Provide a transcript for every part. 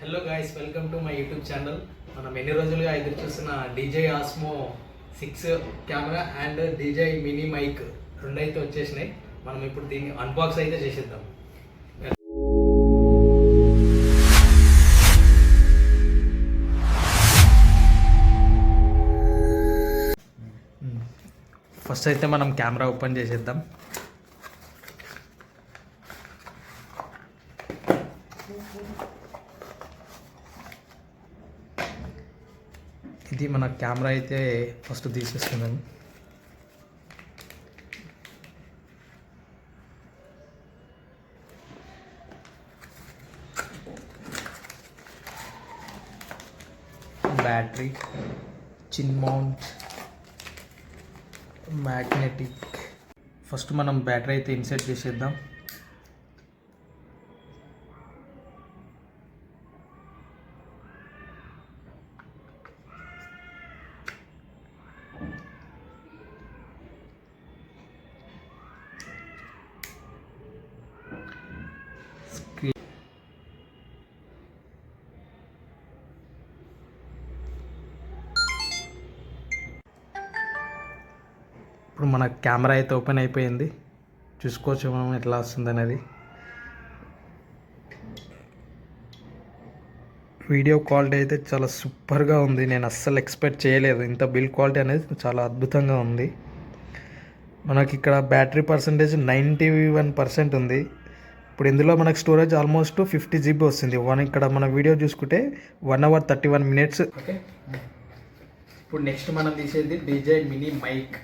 Hello guys, welcome to my YouTube channel. మనం ఎన్ని రోజులుగా ఎదురు చూస్తున్న DJ Osmo 6 camera and DJ mini mic రెండు అయితే వచ్చేసినాయి. మనం ఇప్పుడు దీన్ని అన్బాక్స్ అయితే చేసేద్దాం. ఫస్ట్ అయితే మనం కెమెరా ఓపెన్ చేసేద్దాం. ఇది మన కెమెరా అయితే ఫస్ట్ తీసేస్తున్నాను. బ్యాటరీ, చిన్ మౌంట్, మ్యాగ్నెటిక్. ఫస్ట్ మనం బ్యాటరీ అయితే ఇన్సర్ట్ చేసేద్దాం. ఇప్పుడు మన కెమెరా అయితే ఓపెన్ అయిపోయింది. చూసుకోవచ్చు మనం ఎట్లా వస్తుంది అనేది. వీడియో క్వాలిటీ అయితే చాలా సూపర్గా ఉంది. నేను అస్సలు ఎక్స్పెక్ట్ చేయలేదు ఇంత బిల్డ్ క్వాలిటీ అనేది చాలా అద్భుతంగా ఉంది. మనకి ఇక్కడ బ్యాటరీ పర్సంటేజ్ 91% ఉంది. ఇప్పుడు ఇందులో మనకు స్టోరేజ్ ఆల్మోస్ట్ 50 GB వస్తుంది. ఇక్కడ మన వీడియో చూసుకుంటే 1 hour 31 minutes. ఓకే, ఇప్పుడు నెక్స్ట్ మనం తీసేది డీజే మినీ మైక్.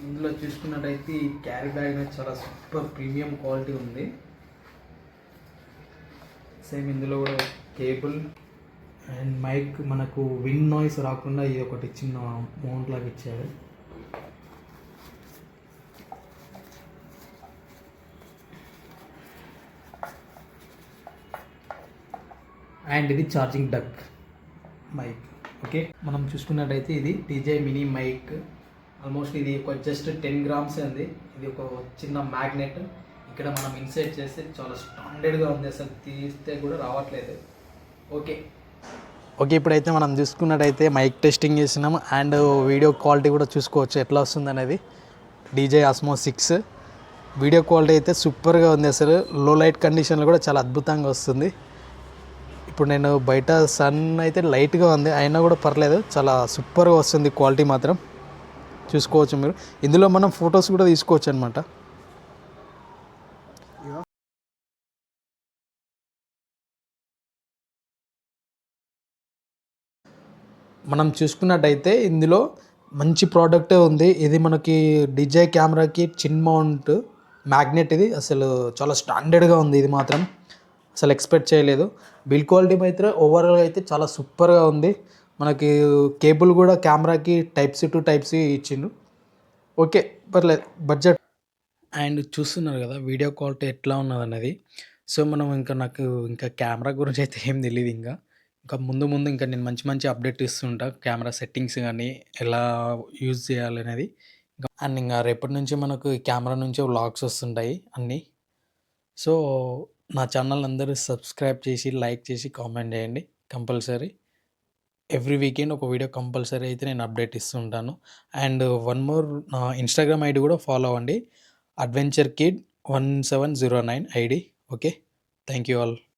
ఇందులో చూసుకున్నట్టయితే ఈ క్యారీ బ్యాగ్ అనేది చాలా సూపర్ ప్రీమియం క్వాలిటీ ఉంది. సేమ్ ఇందులో కూడా కేబుల్ అండ్ మైక్, మనకు విండ్ నాయిస్ రాకుండా ఇది ఒకటి చిన్న మౌంట్ లాగా ఇచ్చాడు. అండ్ ఇది ఛార్జింగ్ డక్ మైక్. ఓకే, మనం చూసుకున్నట్టయితే ఇది డీజే మినీ మైక్. ఆల్మోస్ట్ ఇది ఒక జస్ట్ 10 grams ఉంది. ఇది ఒక చిన్న మ్యాగ్నెట్. ఇక్కడ మనం ఇన్సర్ట్ చేస్తే చాలా స్టాండర్డ్గా ఉంది, అసలు తీస్తే కూడా రావట్లేదు. ఓకే, ఇప్పుడైతే మనం చూసుకున్నట్టయితే మైక్ టెస్టింగ్ చేసినాం అండ్ వీడియో క్వాలిటీ కూడా చూసుకోవచ్చు ఎట్లా వస్తుంది అనేది. డీజే ఆస్మో 6 వీడియో క్వాలిటీ అయితే సూపర్గా ఉంది. అసలు లో లైట్ కండిషన్లో కూడా చాలా అద్భుతంగా వస్తుంది. ఇప్పుడు నేను బయట సన్ అయితే లైట్గా ఉంది, అయినా కూడా పర్లేదు, చాలా సూపర్గా వస్తుంది క్వాలిటీ మాత్రం. చూసుకోవచ్చు మీరు. ఇందులో మనం ఫొటోస్ కూడా తీసుకోవచ్చు అనమాట. మనం చూసుకున్నట్టయితే ఇందులో మంచి ప్రోడక్టే ఉంది. ఇది మనకి డీజే కెమెరాకి చిన్ మౌంట్ మ్యాగ్నెట్. ఇది అసలు చాలా స్టాండర్డ్గా ఉంది. ఇది మాత్రం అసలు ఎక్స్పెక్ట్ చేయలేదు. బిల్ క్వాలిటీ అయితే ఓవరాల్గా అయితే చాలా సూపర్గా ఉంది. మనకి కేబుల్ కూడా కెమెరాకి Type-C to Type-C ఇచ్చిండు. ఓకే, పర్లేదు, బడ్జెట్. అండ్ చూస్తున్నారు కదా వీడియో క్వాలిటీ ఎట్లా ఉన్నది అన్నది. సో మనం నాకు కెమెరా గురించి అయితే ఏం తెలియదు. ఇంకా ముందు ఇంకా నేను మంచి మంచి అప్డేట్ ఇస్తుంటా, కెమెరా సెట్టింగ్స్ కానీ ఎలా యూజ్ చేయాలి అనేది. అండ్ ఇంకా రేపటి నుంచి మనకు ఈ కెమెరా నుంచి వ్లాగ్స్ వస్తుంటాయి అన్నీ. సో నా ఛానల్ అందరూ సబ్స్క్రైబ్ చేసి, లైక్ చేసి, కామెంట్ చేయండి కంపల్సరీ. ఎవ్రీ వీకెండ్ ఒక వీడియో కంపల్సరీ అయితే నేను అప్డేట్ ఇస్తుంటాను. అండ్ వన్ మోర్, నా ఇన్స్టాగ్రామ్ ఐడి కూడా ఫాలో అవ్వండి, adventurekid1709 ID. Okay, thank you all.